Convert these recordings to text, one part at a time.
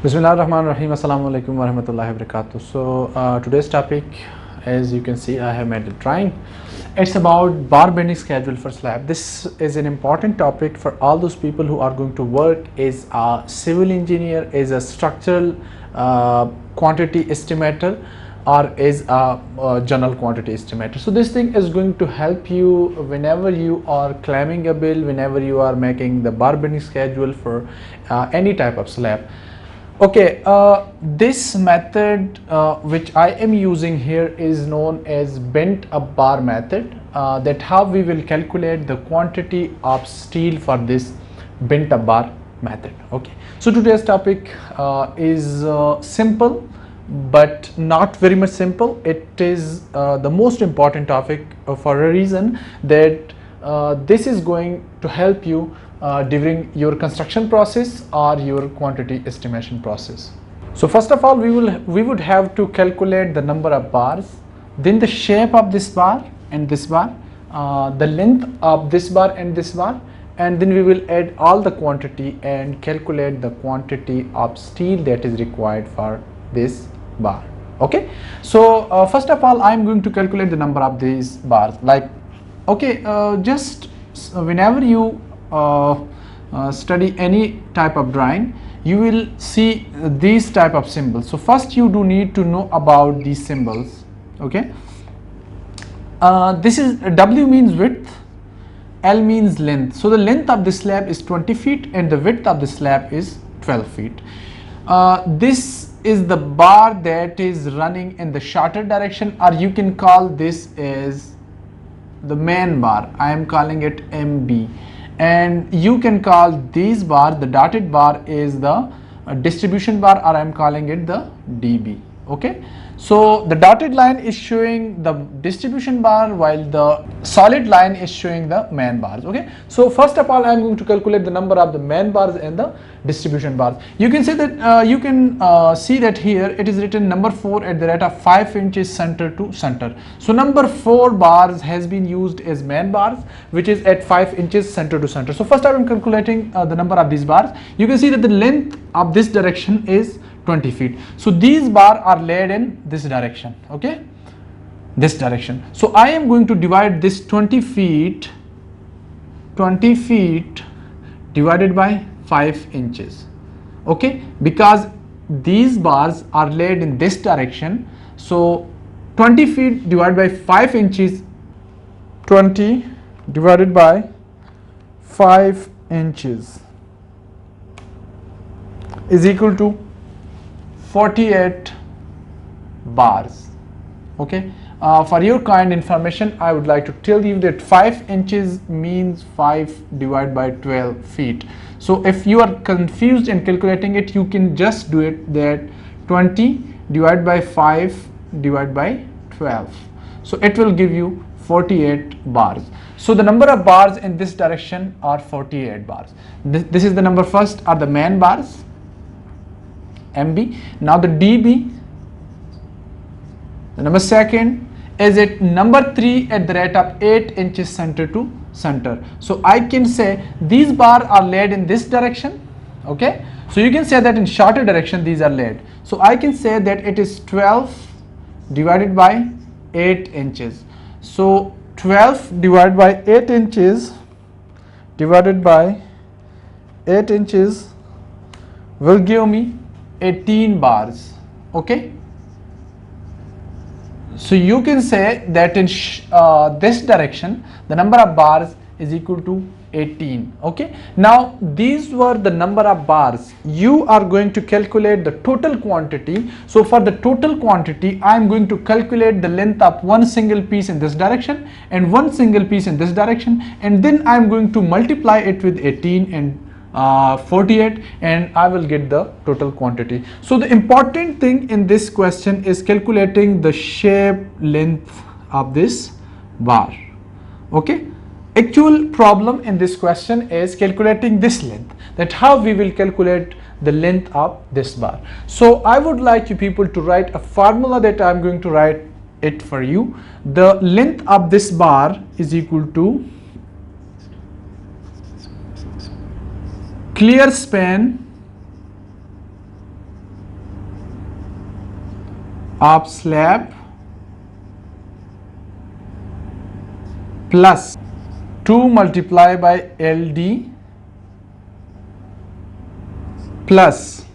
Bismillahirrahmanirrahim. Assalamu alaikum wa rahmatullahi wa barakatuh. So today's topic, as you can see, I have made a drawing. It's about bar bending schedule for slab. This is an important topic for all those people who are going to work as a civil engineer, as a structural quantity estimator, or as a general quantity estimator. So this thing is going to help you whenever you are claiming a bill, whenever you are making the bar bending schedule for any type of slab. Okay, this method which I am using here is known as bent up bar method. That how we will calculate the quantity of steel for this bent up bar method. Okay, so today's topic is simple but not very much simple. It is the most important topic for a reason that this is going to help you during your construction process or your quantity estimation process. So first of all, we would have to calculate the number of bars, then the shape of this bar and this bar, the length of this bar and this bar, and then we will add all the quantity and calculate the quantity of steel that is required for this bar. Okay, so first of all, I am going to calculate the number of these bars. Like, okay, just whenever you study any type of drawing, you will see these type of symbols. So first you do need to know about these symbols. Okay, this is W means width, L means length. So the length of the slab is 20 feet and the width of the slab is 12 feet. This is the bar that is running in the shorter direction, or you can call this as the main bar. I am calling it MB, and you can call these bar, the dotted bar is the distribution bar, or I am calling it the DB. Okay, so the dotted line is showing the distribution bar while the solid line is showing the main bars. Okay, so first of all, I am going to calculate the number of the main bars and the distribution bars. You can say that you can see that here it is written number 4 at the rate of 5 inches center to center. So number 4 bars has been used as main bars, which is at 5 inches center to center. So first I am calculating the number of these bars. You can see that the length of this direction is 20 feet. So these bars are laid in this direction. Okay, this direction. So I am going to divide this 20 feet divided by 5 inches. Okay, because these bars are laid in this direction, so 20 feet divided by 5 inches, 20 divided by 5 inches is equal to 48 bars. Okay, for your kind information, I would like to tell you that 5 inches means 5 divided by 12 feet. So if you are confused in calculating it, you can just do it that 20 divided by 5 divided by 12. So it will give you 48 bars. So the number of bars in this direction are 48 bars. This is the number first are the main bars, MB. Now the DB, the number second is at number 3 at the rate of 8 inches center to center. So I can say these bars are laid in this direction. Okay, so you can say that in shorter direction these are laid. So I can say that it is 12 divided by 8 inches. So 12 divided by 8 inches will give me 18 bars. Okay, so you can say that in this direction the number of bars is equal to 18. Okay, now these were the number of bars. You are going to calculate the total quantity. So for the total quantity, I am going to calculate the length of one single piece in this direction and one single piece in this direction, and then I am going to multiply it with 18 and 48, and I will get the total quantity. So the important thing in this question is calculating the shape length of this bar. Okay, actual problem in this question is calculating this length, that how we will calculate the length of this bar. So I would like you people to write a formula that I am going to write it for you. The length of this bar is equal to clear span of slab plus 2 multiplied by LD plus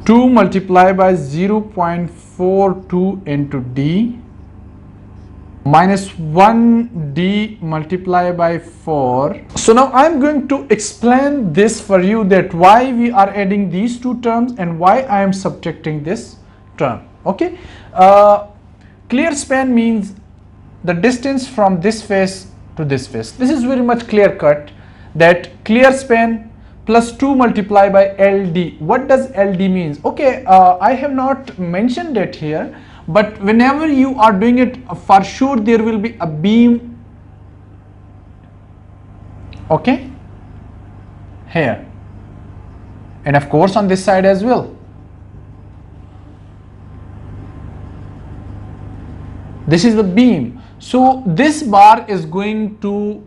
2 multiplied by 0.42 into D minus 1D multiplied by 4. So now I am going to explain this for you, that why we are adding these two terms and why I am subtracting this term. Okay, clear span means the distance from this face to this face. This is very much clear cut, that clear span plus 2 multiplied by LD. What does LD means? Okay, I have not mentioned it here, but whenever you are doing it, for sure there will be a beam, okay, here, and of course on this side as well. This is the beam. So this bar is going to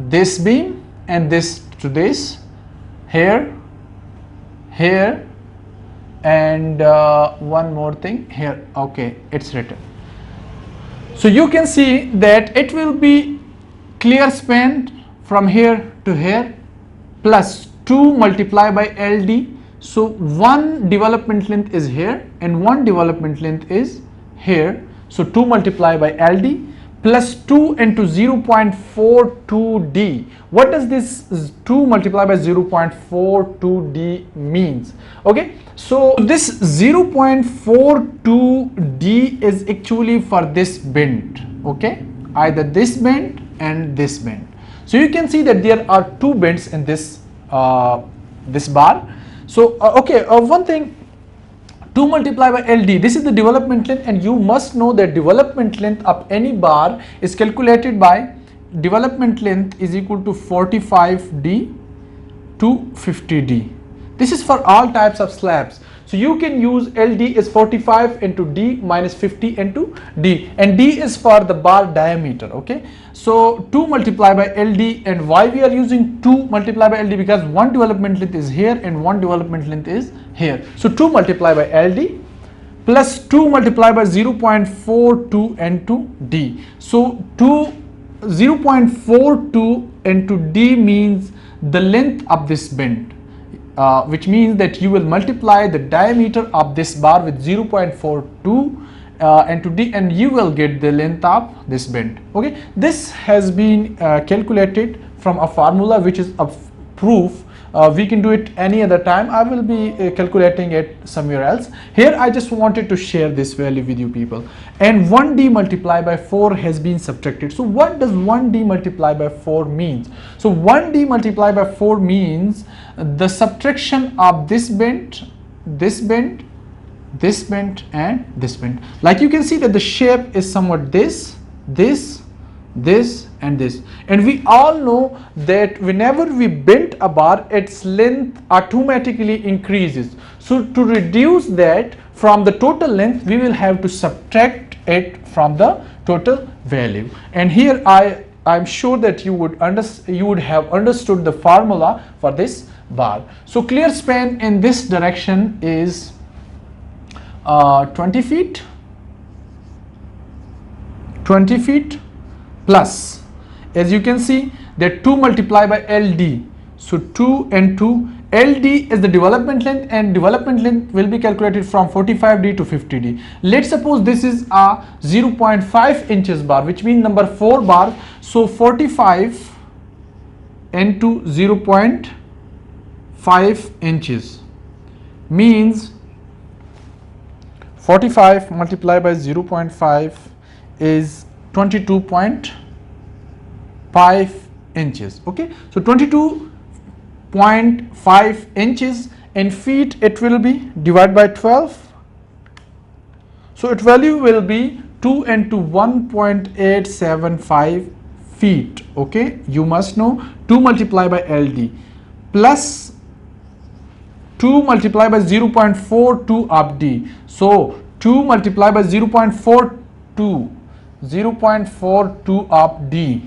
this beam and this to this, here, here, and one more thing here. Okay, it's written. So you can see that it will be clear span from here to here plus 2 multiplied by LD. So one development length is here and one development length is here. So 2 multiplied by LD plus 2 into 0.42D. What does this 2 multiplied by 0.42D means? Okay, so this 0.42D is actually for this bend, okay, either this bend and this bend. So you can see that there are two bends in this this bar. So one thing, 2 multiplied by LD, this is the development length, and you must know that development length of any bar is calculated by development length is equal to 45D to 50D. This is for all types of slabs. So you can use LD is 45 into D minus 50 into D, and D is for the bar diameter. Okay, so 2 multiplied by LD, and why we are using 2 multiplied by LD? Because one development length is here and one development length is here. So 2 multiplied by LD plus 2 multiplied by 0.42 into D. So 0.42 into D means the length of this bend. Which means that you will multiply the diameter of this bar with 0.42 into D, and you will get the length of this bend. Okay, this has been calculated from a formula which is a proof. We can do it any other time. I will be calculating it somewhere else. Here I just wanted to share this value with you people. And 1D multiplied by 4 has been subtracted. So what does 1D multiplied by 4 means? So 1D multiplied by 4 means the subtraction of this bend, this bend, this bend, and this bend. Like you can see that the shape is somewhat this, this, this, and this, and we all know that whenever we bend a bar, its length automatically increases. So to reduce that from the total length, we will have to subtract it from the total value. And here I'm sure that you would have understood the formula for this bar. So clear span in this direction is 20 feet plus, as you can see, that 2 multiplied by LD. So 2 and 2, LD is the development length, and development length will be calculated from 45D to 50D. Let's suppose this is a 0.5 inches bar, which means number 4 bar. So 45 into 0.5 inches means 45 multiplied by 0.5 is 22.5 inches. Okay, so 22.5 inches in feet, it will be divided by 12. So its value will be 2 into 1.875 feet. Okay, you must know 2 multiplied by LD plus 2 multiplied by 0.42 of D. So 2 multiplied by 0.42 of D.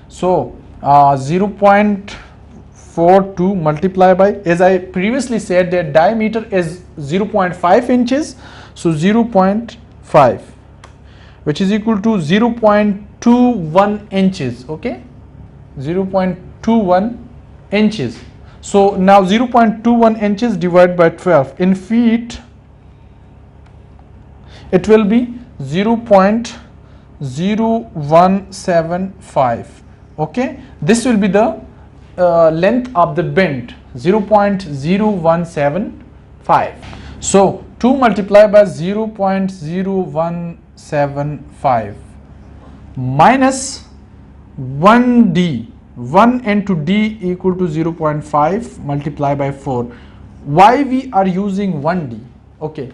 So 0.42 4 to multiply by, as I previously said, their diameter is 0.5 inches, so 0.5, which is equal to 0.21 inches. Okay, 0.21 inches. So now 0.21 inches divided by 12 in feet, it will be 0.0175. okay, this will be the length of the bend, 0.0175. so 2 multiplied by 0.0175 minus 1d, 1 into d equal to 0.5 multiplied by 4. Why we are using 1d? Okay,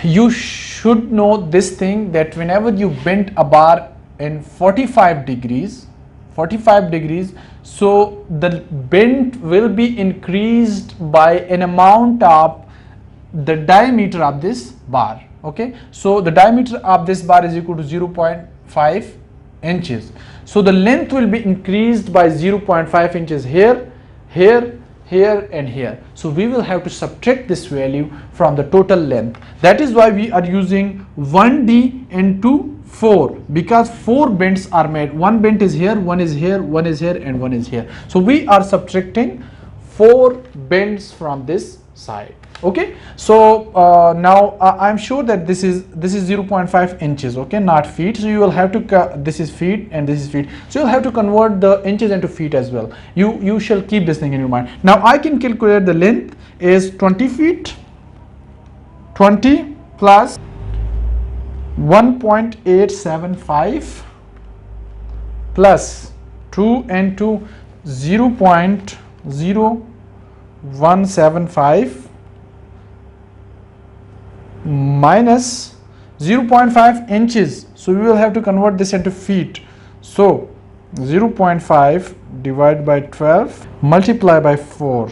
you should know this thing, that whenever you bend a bar in 45 degrees, so the bend will be increased by an amount of the diameter of this bar. Okay, so the diameter of this bar is equal to 0.5 inches, so the length will be increased by 0.5 inches here, here, here and here. So we will have to subtract this value from the total length. That is why we are using 1d into 4, because 4 bends are made. One bend is here, one is here, one is here and one is here. So we are subtracting 4 bends from this side. Okay, so now I'm sure that this is 0.5 inches, okay, not feet. So you will have to this is feet and this is feet, so you'll have to convert the inches into feet as well. You shall keep this thing in your mind. Now I can calculate the length is 20 feet. 20 plus 1.875 plus 2 into 0.0175 minus 0.5 inches, so we will have to convert this into feet. So 0.5 divided by 12 multiply by 4.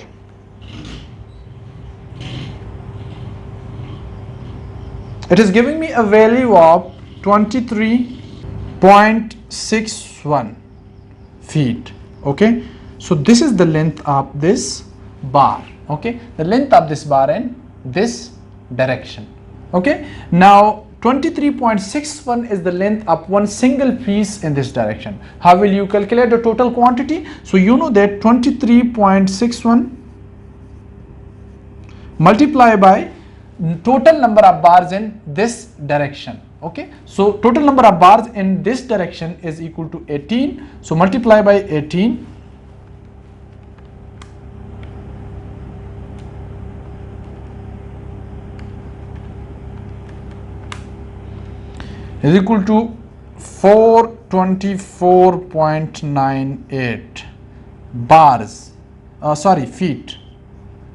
It is giving me a value of 23.61 feet. Okay, so this is the length of this bar. Okay, the length of this bar in this direction. Okay, now 23.61 is the length of one single piece in this direction. How will you calculate the total quantity? So you know that 23.61 multiply by total number of bars in this direction. Okay, so total number of bars in this direction is equal to 18, so multiply by 18 is equal to 424.98 bars, feet.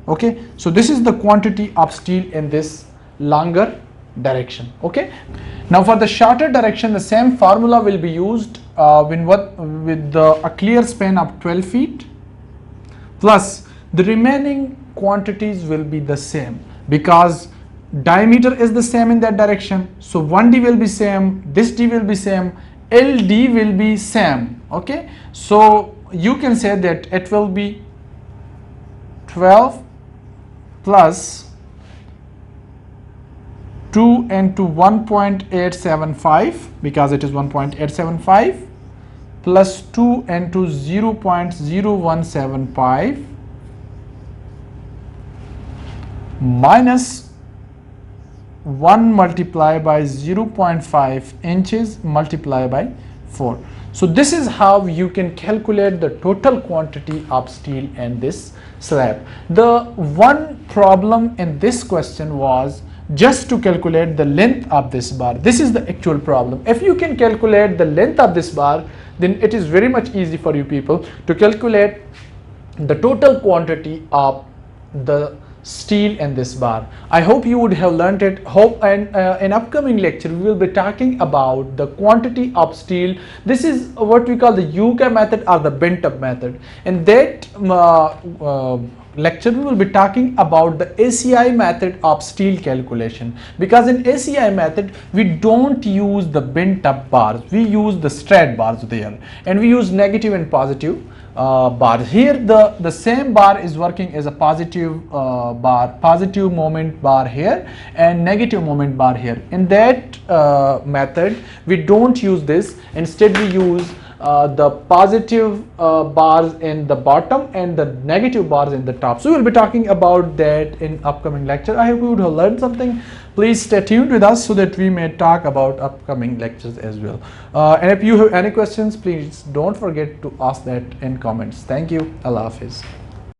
Okay, so this is the quantity of steel in this longer direction. Okay, now for the shorter direction, the same formula will be used with a clear span of 12 feet plus the remaining quantities will be the same, because diameter is the same in that direction. So 1d will be same, this d will be same, LD will be same. Okay, so you can say that it will be 12 plus 2 into 1.875, because it is 1.875 plus 2 into 0.0175 minus 1 multiplied by 0.5 inches multiplied by 4. So this is how you can calculate the total quantity of steel in this slab. The one problem in this question was just to calculate the length of this bar. This is the actual problem. If you can calculate the length of this bar, then it is very much easy for you people to calculate the total quantity of the steel in this bar. I hope you would have learned it. In upcoming lecture we will be talking about the quantity of steel. This is what we call the UK method or the bent up method. In that lecture we will be talking about the Aci method of steel calculation, because in Aci method we don't use the bent up bars, we use the straight bars there, and we use negative and positive bars. Here the same bar is working as a positive bar, positive moment bar here, and negative moment bar here. In that method we don't use this. Instead we use the positive bars in the bottom and the negative bars in the top. So we will be talking about that in upcoming lecture. I hope you would have learned something. Please stay tuned with us so that we may talk about upcoming lectures as well. And if you have any questions, please don't forget to ask that in comments. Thank you. Allah Hafiz.